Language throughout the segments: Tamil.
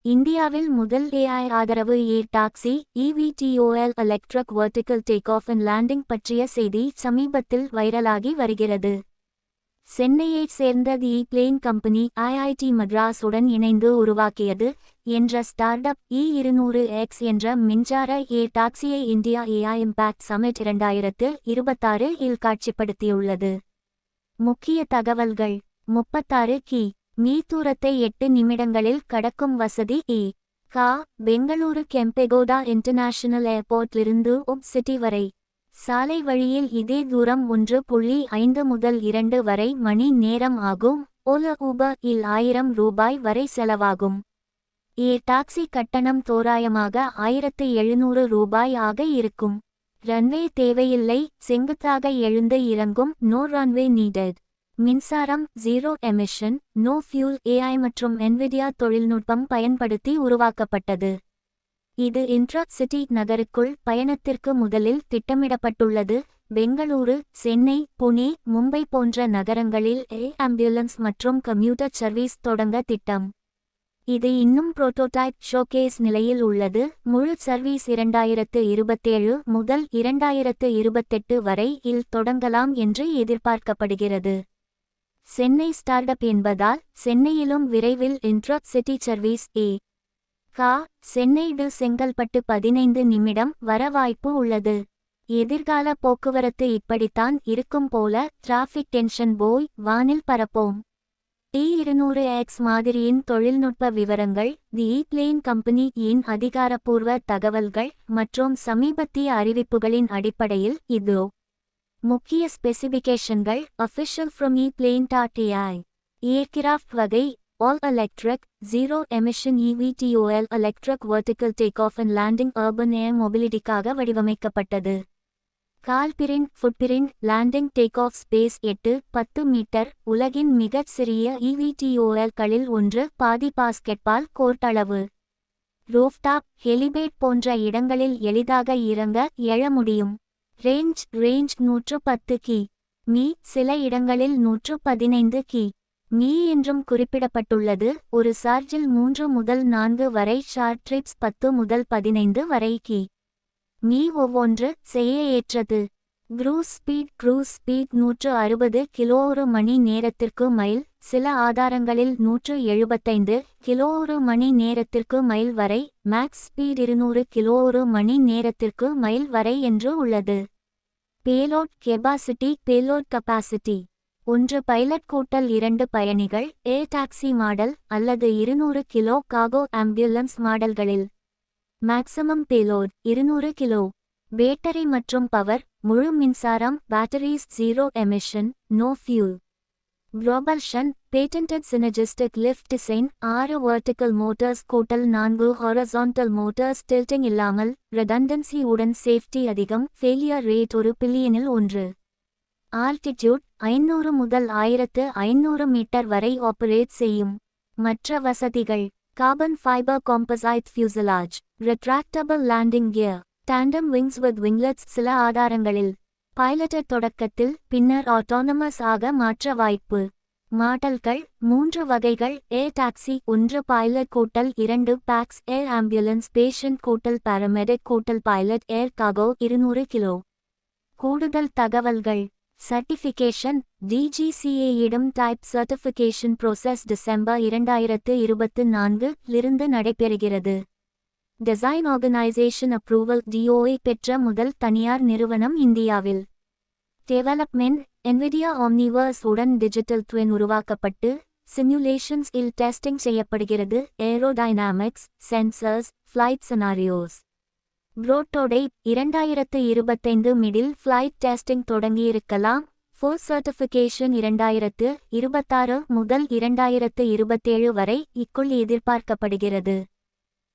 இந்தியாவில் முதல் AI ஆதரவு air taxi EVTOL electric vertical take off and landing பற்றிய செய்தி சமீபத்தில் வைரலாகி வருகிறது. சென்னையைச் சேர்ந்த the plane company IIT Madras உடன் இணைந்து உருவாக்கியது என்ற ஸ்டார்ட் அப் E200X என்ற மின்சார ஏர் டாக்ஸியை இந்தியா AI இம்பாக்ட் சமிட் 2026 இல் காட்சிப்படுத்தியுள்ளது. முக்கிய தகவல்கள் 36 மீ தூரத்தை 8 நிமிடங்களில் கடக்கும் வசதி பெங்களூரு கெம்பெகோடா இன்டர்நேஷனல் ஏர்போர்ட்லிருந்து சிட்டி வரை சாலை வழியில் இதே தூரம் 1.5 முதல் 2 வரை மணி நேரம் ஆகும். ஓலா ஊபர் இல் ₹1000 வரை செலவாகும். ஏர் டாக்ஸி கட்டணம் தோராயமாக ₹1700 ஆக இருக்கும். ரன்வே தேவையில்லை, செங்குத்தாக எழுந்து இறங்கும். No runway needed. மின்சாரம் zero emission, no fuel. AI மற்றும் NVIDIA தொழில்நுட்பம் பயன்படுத்தி உருவாக்கப்பட்டது. இது இன்ட்ரா சிட்டி நகருக்குள் பயணத்திற்கு முதலில் திட்டமிடப்பட்டுள்ளது. பெங்களூரு, சென்னை, புனே, மும்பை போன்ற நகரங்களில் ஆம்புலன்ஸ் மற்றும் கம்யூட்டர் சர்வீஸ் தொடங்க திட்டம். இது இன்னும் புரோட்டோடைப் ஷோகேஸ் நிலையில் உள்ளது. முழு சர்வீஸ் 2027 முதல் 2028 வரை இல் தொடங்கலாம் என்று எதிர்பார்க்கப்படுகிறது. சென்னை ஸ்டார்ட் அப் என்பதால் சென்னையிலும் விரைவில் intra city service Chennai to Chengalpattu 15 நிமிடம் வர வாய்ப்பு உள்ளது. எதிர்கால போக்குவரத்து இப்படித்தான் இருக்கும் போல. டிராஃபிக் டென்ஷன் போய் வானில் பறப்போம். E200X மாதிரியின் தொழில்நுட்ப விவரங்கள், தி பிளேன் கம்பெனி இன் அதிகாரப்பூர்வ தகவல்கள் மற்றும் சமீபத்திய அறிவிப்புகளின் அடிப்படையில் இதோ முக்கிய ஸ்பெசிபிகேஷன்கள். Official from eplane.ai. ஏர்கிராஃப்ட் வகை all electric, zero emission EVTOL electric vertical take off and landing urban air மொபிலிட்டிக்காக வடிவமைக்கப்பட்டது. கால்பிரிண்ட் footprint landing take off space 8-10 metre. உலகின் மிகச் சிறிய EVTOL-களில் ஒன்று. பாதி பாஸ்கெட்பால் கோர்ட் அளவு. ரூஃப்டாப், ஹெலிபேட் போன்ற இடங்களில் எளிதாக இறங்க எழ முடியும். ரேஞ்ச் 110 மீ, சில இடங்களில் 115 மீ என்றும் குறிப்பிடப்பட்டுள்ளது. ஒரு சார்ஜில் 3 முதல் 4 வரை. ஷார்ட் ட்ரிப்ஸ் 10 முதல் 15 வரை மீ ஒவ்வொன்று செய்ய ஏற்றது. க்ரூஸ் ஸ்பீட் 160 கிலோமீட்டர் மணி நேரத்திற்கு மைல், சில ஆதாரங்களில் 175 கிலோமீட்டர் மணி நேரத்திற்கு மைல் வரை. மேக்ஸ் ஸ்பீட் 200 கிலோமீட்டர் மணி நேரத்திற்கு மைல் வரை என்று உள்ளது. பேலோட் கெபாசிட்டி 1 பைலட் கூட்டல் 2 பயணிகள். ஏர் டாக்ஸி மாடல் அல்லது 200 கிலோ காகோ ஆம்புலன்ஸ் மாடல்களில் மேக்ஸிமம் பேலோட் 200 கிலோ. பேட்டரி மற்றும் பவர் முழு மின்சாரம். Batteries zero emission, no fuel. Propulsion patented synergistic lift design. 6 vertical motors கூட்டல் 4 ஹாரிசான்டல் மோட்டார்ஸ். டில்டிங் இல்லாமல். ரெடண்டன்சி உடன். சேஃப்டி அதிகம். Failure rate 1 பில்லியனில் 1. ஆல்டிடியூட் 500 முதல் 1500 மீட்டர் வரை ஆபரேட் செய்யும். மற்ற வசதிகள்: carbon fibre composite fuselage, retractable landing gear, tandem wings with winglets. சில ஆதாரங்களில் பைலட்டட் தொடக்கத்தில், பின்னர் ஆட்டோனமஸ் ஆக மாற்ற வாய்ப்பு. மாடல்கள் 3 வகைகள். ஏர் டாக்ஸி 1 பைலட் கூட்டல் 2 பேக்ஸ். ஏர் ஆம்புலன்ஸ் பேஷண்ட் கூட்டல் பாராமெடிக் கூட்டல் பைலட். ஏர் காகோ 200 கிலோ. கூடுதல் தகவல்கள். சர்டிஃபிகேஷன் DGCA-இடம் டைப் சர்டிஃபிகேஷன் ப்ரோசஸ் டிசம்பர் 2024 லிருந்து நடைபெறுகிறது. டிசைன் ஆர்கனைசேஷன் அப்ரூவல் DOA பெற்ற முதல் தனியார் நிறுவனம் இந்தியாவில். டெவலப்மெண்ட் NVIDIA Omniverse உடன் டிஜிட்டல் ட்வின் உருவாக்கப்பட்டு சிமுலேஷன்ஸ் இல் டெஸ்டிங் செய்யப்படுகிறது. Aerodynamics, sensors, flight scenarios. Prototype 2025 middle. Flight testing தொடங்கியிருக்கலாம். ஃபுல் சர்டிஃபிகேஷன் 2026 முதல் 2027 வரை இக்குள் எதிர்பார்க்கப்படுகிறது.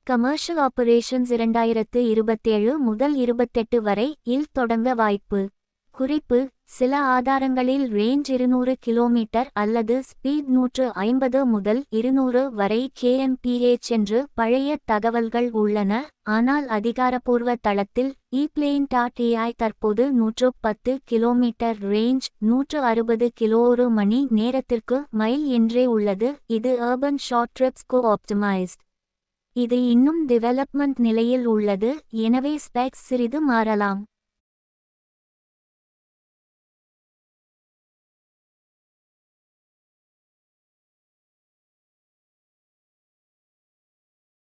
கமர்ஷியல் ஆபரேஷன்ஸ் 2027 முதல் 28 வரை இல் தொடங்க வாய்ப்பு. குறிப்பு: சில ஆதாரங்களில் ரேஞ்ச் 200 கிலோமீட்டர் அல்லது ஸ்பீட் 150 முதல் 200 வரை kmph என்று பழைய தகவல்கள் உள்ளன. ஆனால் அதிகாரப்பூர்வ தளத்தில் eplane.ai தற்போது 110 கிலோமீட்டர் ரேஞ்ச் 160 கிலோமீட்டர் மணி நேரத்திற்கு மைல் என்றே உள்ளது. இது அர்பன் ஷார்ட் ட்ரிப்ஸ்க்கு ஆப்டிமைஸ்ட். இது இன்னும் டெவலப்மெண்ட் நிலையில் உள்ளது, எனவே ஸ்பெக்ஸ் சிறிது மாறலாம்.